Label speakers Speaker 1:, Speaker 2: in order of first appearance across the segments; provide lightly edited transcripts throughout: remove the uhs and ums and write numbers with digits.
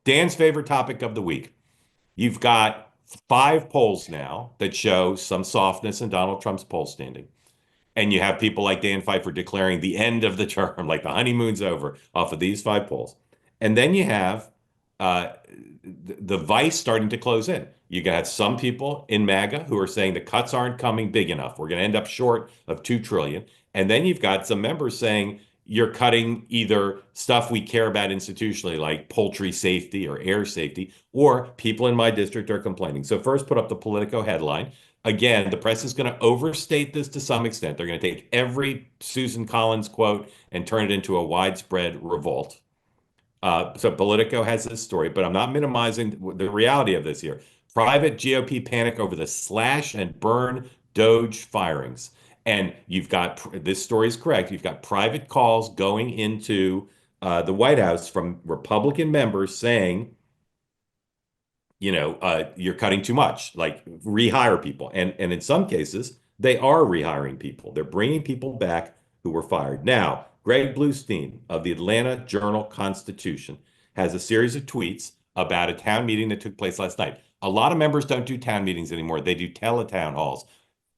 Speaker 1: Dan's favorite topic of the week. You've got 5 polls now that show some softness in Donald Trump's poll standing. And you have people like Dan Pfeiffer declaring the end of the term, like the honeymoon's over off of these 5 polls. And then you have uh, the vice starting to close in. You got some people in MAGA who are saying the cuts aren't coming big enough. We're going to end up short of 2 trillion. And then you've got some members saying you're cutting either stuff we care about institutionally, like poultry safety or air safety, or people in my district are complaining. So first put up the Politico headline. Again, the press is going to overstate this to some extent. They're going to take every Susan Collins quote and turn it into a widespread revolt. So Politico has this story, but I'm not minimizing the reality of this here. Private GOP panic over the slash and burn DOGE firings. And you've got, this story is correct, you've got private calls going into the White House from Republican members saying, you're cutting too much, like rehire people. And in some cases, they are rehiring people. They're bringing people back who were fired. Now, Greg Bluestein of the Atlanta Journal-Constitution has a series of tweets about a town meeting that took place last night. A lot of members don't do town meetings anymore. They do teletown halls.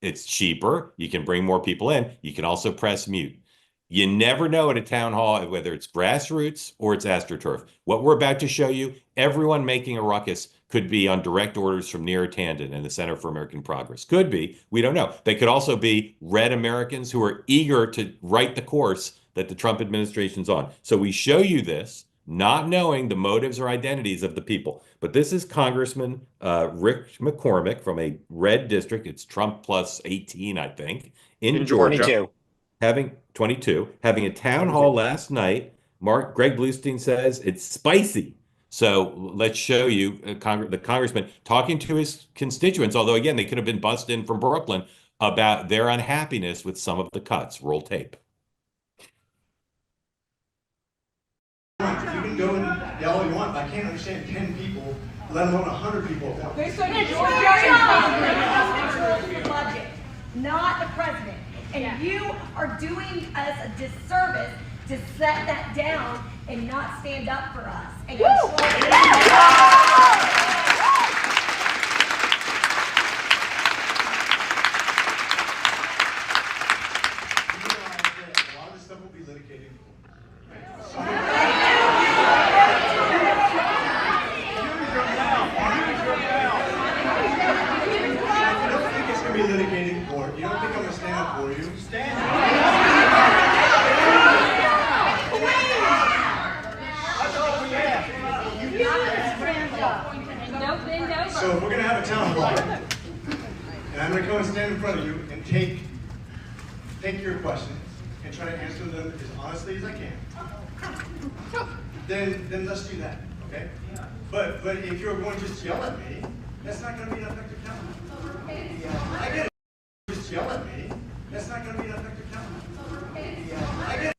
Speaker 1: It's cheaper. You can bring more people in. You can also press mute. You never know at a town hall whether it's grassroots or it's AstroTurf. What we're about to show you, everyone making a ruckus could be on direct orders from Neera Tanden and the Center for American Progress. Could be. We don't know. They could also be red Americans who are eager to right the course that the Trump administration's on. So we show you this, not knowing the motives or identities of the people. But this is Congressman Rick McCormick from a red district. It's Trump plus 18, I think, in Georgia.
Speaker 2: 22.
Speaker 1: Having 22, having a town
Speaker 2: 22.
Speaker 1: hall last night. Greg Bluestein says it's spicy. So let's show you the congressman talking to his constituents, although again, they could have been bussed in from Brooklyn about their unhappiness with some of the cuts. Roll tape.
Speaker 3: You can go and yell all you want, but I can't understand 10 people, let alone 100 people at once.
Speaker 4: They said it's very the budget, not the president. And you are doing us a disservice to set that down and not stand up for us. And
Speaker 3: A lot of this stuff will be litigated. I don't think it's going to be litigated in court. You don't think I'm going to stand up for you? Stand up. So if we're going to have a town hall, and I'm going to come and stand in front of you and take your questions and try to answer them as honestly as I can, then let's do that, okay? But if you're going to just yell at me, that's not going to be an effective town hall. I get it. Just yell at me, that's not going to be an effective town hall. I get it.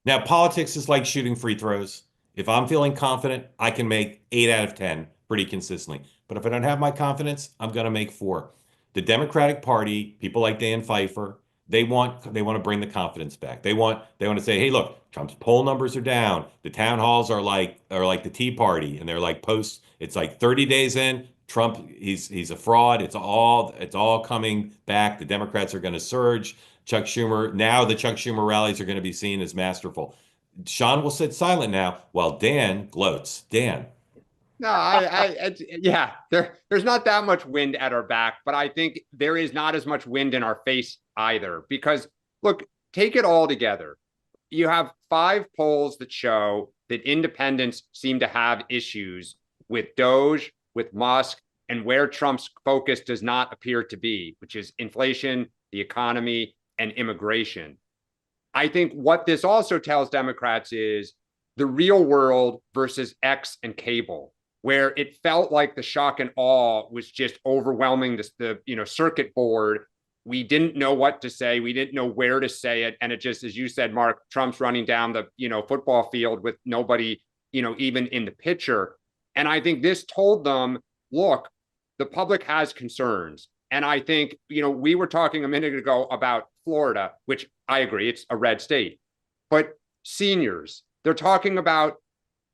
Speaker 1: Now, politics is like shooting free throws. If I'm feeling confident, I can make 8 out of 10 pretty consistently. But if I don't have my confidence, I'm going to make 4. The Democratic Party, people like Dan Pfeiffer, they want to bring the confidence back. They want to say, hey, look, Trump's poll numbers are down. The town halls are like the Tea Party, and they're like posts. It's like 30 days in, Trump, he's a fraud. It's all coming back. The Democrats are going to surge. Chuck Schumer, now the Chuck Schumer rallies are going to be seen as masterful. Sean will sit silent now while Dan gloats. Dan.
Speaker 2: No, yeah, there's not that much wind at our back, but I think there is not as much wind in our face either. Because look, take it all together. You have 5 polls that show that independents seem to have issues with DOGE, with Musk, and where Trump's focus does not appear to be, which is inflation, the economy, and immigration. I think what this also tells Democrats is the real world versus X and cable, where it felt like the shock and awe was just overwhelming the circuit board. We didn't know what to say. We didn't know where to say it. And it just, as you said, Mark, Trump's running down the, football field with nobody, even in the picture. And I think this told them, look, the public has concerns. And I think, we were talking a minute ago about Florida, which I agree, it's a red state, but seniors, they're talking about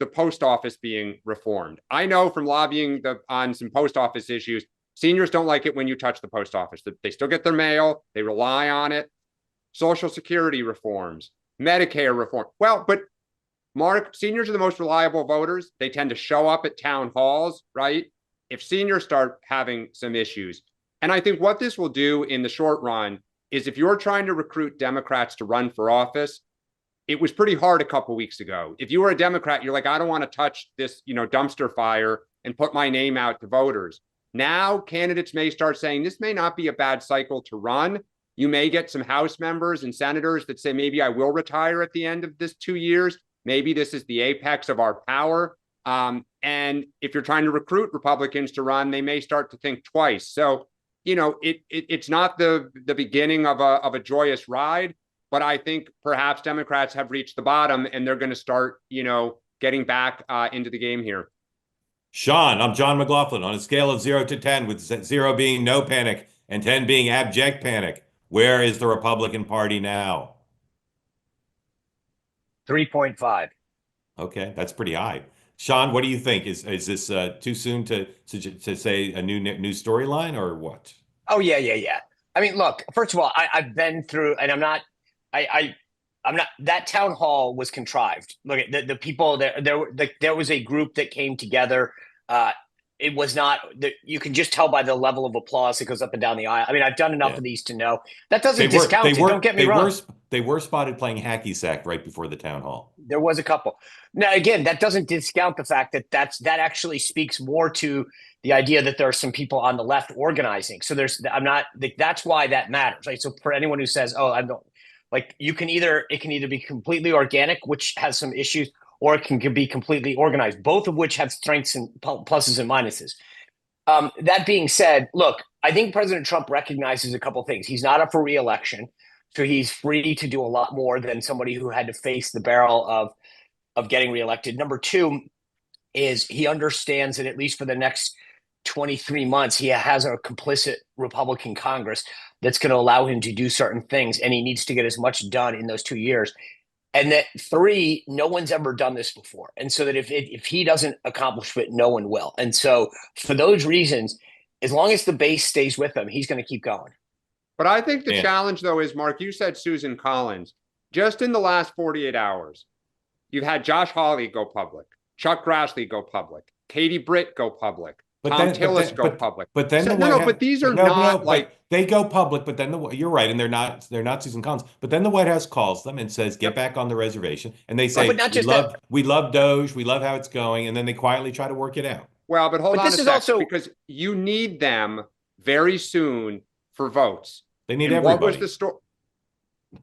Speaker 2: the post office being reformed. I know from lobbying on some post office issues, seniors don't like it when you touch the post office. They still get their mail. They rely on it. Social Security reforms, Medicare reform. Well, but Mark, seniors are the most reliable voters. They tend to show up at town halls, right? If seniors start having some issues, and I think what this will do in the short run is if you're trying to recruit Democrats to run for office, it was pretty hard a couple of weeks ago. If you were a Democrat, you're like, I don't want to touch this, dumpster fire and put my name out to voters. Now candidates may start saying this may not be a bad cycle to run. You may get some House members and senators that say, maybe I will retire at the end of this 2 years. Maybe this is the apex of our power. And if you're trying to recruit Republicans to run, they may start to think twice. So, it's not the beginning of a joyous ride, but I think perhaps Democrats have reached the bottom and they're going to start, getting back into the game here.
Speaker 1: Sean, I'm John McLaughlin. On a scale of 0 to 10, with 0 being no panic and 10 being abject panic, where is the Republican Party now?
Speaker 5: 3.5.
Speaker 1: Okay, that's pretty high. Sean, what do you think? Is this too soon to say a new storyline or what?
Speaker 5: Oh yeah. I mean, look. First of all, I've been through, and I'm not. I'm not. That town hall was contrived. Look at the people there was a group that came together. It was not that you can just tell by the level of applause that goes up and down the aisle. I mean, I've done enough of these to know that doesn't discount it. Don't get me wrong.
Speaker 1: They were spotted playing hacky sack right before the town hall.
Speaker 5: There was a couple. Now, again, that doesn't discount the fact that that actually speaks more to the idea that there are some people on the left organizing. So that's why that matters, right? So for anyone who says, "Oh, I don't," like it can either be completely organic, which has some issues, or it can be completely organized, both of which have strengths and pluses and minuses. That being said, look, I think President Trump recognizes a couple of things. He's not up for re-election, so he's free to do a lot more than somebody who had to face the barrel of getting reelected. Number two is he understands that at least for the next 23 months, he has a complicit Republican Congress that's going to allow him to do certain things, and he needs to get as much done in those 2 years. And that three, no one's ever done this before. And so that if he doesn't accomplish it, no one will. And so for those reasons, as long as the base stays with him, he's going to keep going.
Speaker 2: But I think the challenge, though, is, Mark, you said Susan Collins. Just in the last 48 hours, you've had Josh Hawley go public, Chuck Grassley go public, Katie Britt go public, Tom Tillis go public.
Speaker 1: But then
Speaker 2: but these are not like
Speaker 1: they go public. But then you're right, and they're not Susan Collins. But then the White House calls them and says, "Get back on the reservation," and they say, "We love DOGE, we love how it's going," and then they quietly try to work it out.
Speaker 2: Well, but hold on a sec, because you need them very soon for votes.
Speaker 1: They need everybody.
Speaker 2: What was the story?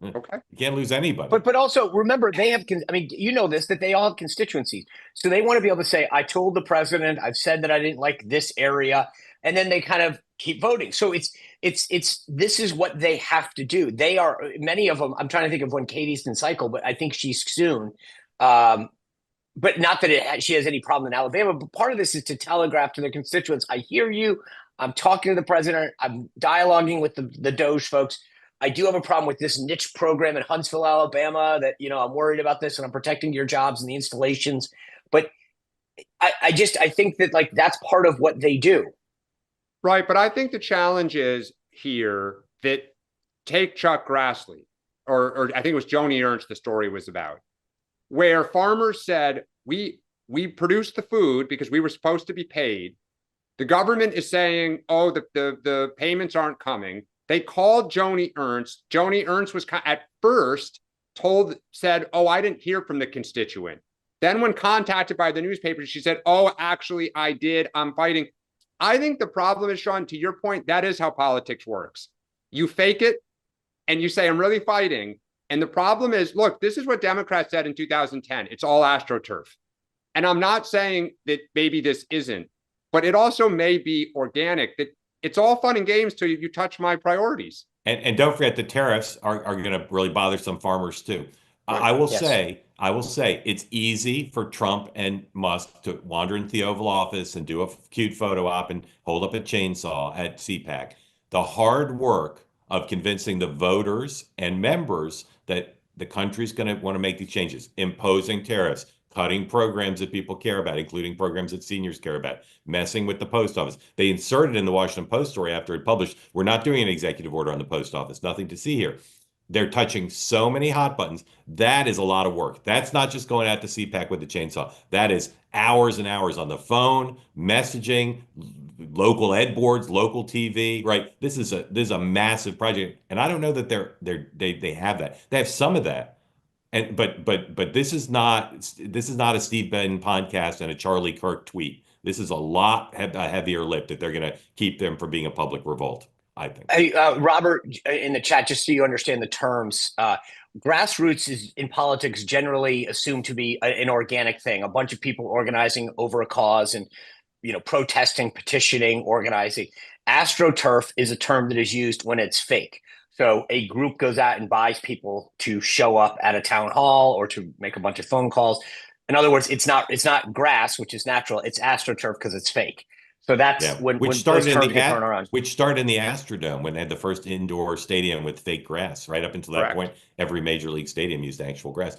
Speaker 2: Okay.
Speaker 1: You can't lose anybody.
Speaker 5: But also remember, they have, I mean, you know this, that they all have constituencies. So they want to be able to say, I told the president, I've said that I didn't like this area. And then they kind of keep voting. So this is what they have to do. They are, many of them, I'm trying to think of when Katie's in cycle, but I think she's soon. But not that she has any problem in Alabama. But part of this is to telegraph to their constituents, I hear you. I'm talking to the president. I'm dialoguing with the DOGE folks. I do have a problem with this niche program in Huntsville, Alabama, that, I'm worried about this and I'm protecting your jobs and the installations. But I think that that's part of what they do.
Speaker 2: Right. But I think the challenge is here that take Chuck Grassley, or I think it was Joni Ernst the story was about, where farmers said, we produced the food because we were supposed to be paid. The government is saying, oh, the payments aren't coming. They called Joni Ernst. Joni Ernst was at first said, oh, I didn't hear from the constituent. Then when contacted by the newspaper, she said, oh, actually, I did. I'm fighting. I think the problem is, Sean, to your point, that is how politics works. You fake it and you say, I'm really fighting. And the problem is, look, this is what Democrats said in 2010. It's all AstroTurf. And I'm not saying that maybe this isn't, but it also may be organic, that it's all fun and games till you touch my priorities.
Speaker 1: And don't forget the tariffs are going to really bother some farmers too. Right. I will say it's easy for Trump and Musk to wander into the Oval Office and do a cute photo op and hold up a chainsaw at CPAC. The hard work of convincing the voters and members that the country's going to want to make these changes, imposing tariffs, cutting programs that people care about, including programs that seniors care about, messing with the post office. They inserted in the Washington Post story after it published, we're not doing an executive order on the post office, nothing to see here. They're touching so many hot buttons. That is a lot of work. That's not just going out to CPAC with the chainsaw. That is hours and hours on the phone, messaging, local ed boards, local TV, right? This is a massive project. And I don't know that they have that. They have some of that. And but this is not a Steve Bannon podcast and a Charlie Kirk tweet. This is a heavier lift that they're going to keep them from being a public revolt, I think.
Speaker 5: Hey, Robert, in the chat, just so you understand the terms, grassroots is in politics generally assumed to be an organic thing. A bunch of people organizing over a cause and, protesting, petitioning, organizing. AstroTurf is a term that is used when it's fake. So a group goes out and buys people to show up at a town hall or to make a bunch of phone calls. In other words, it's not grass, which is natural. It's AstroTurf because it's fake. So that's when
Speaker 1: started in the Astrodome, when they had the first indoor stadium with fake grass. Right up until that point, every major league stadium used actual grass.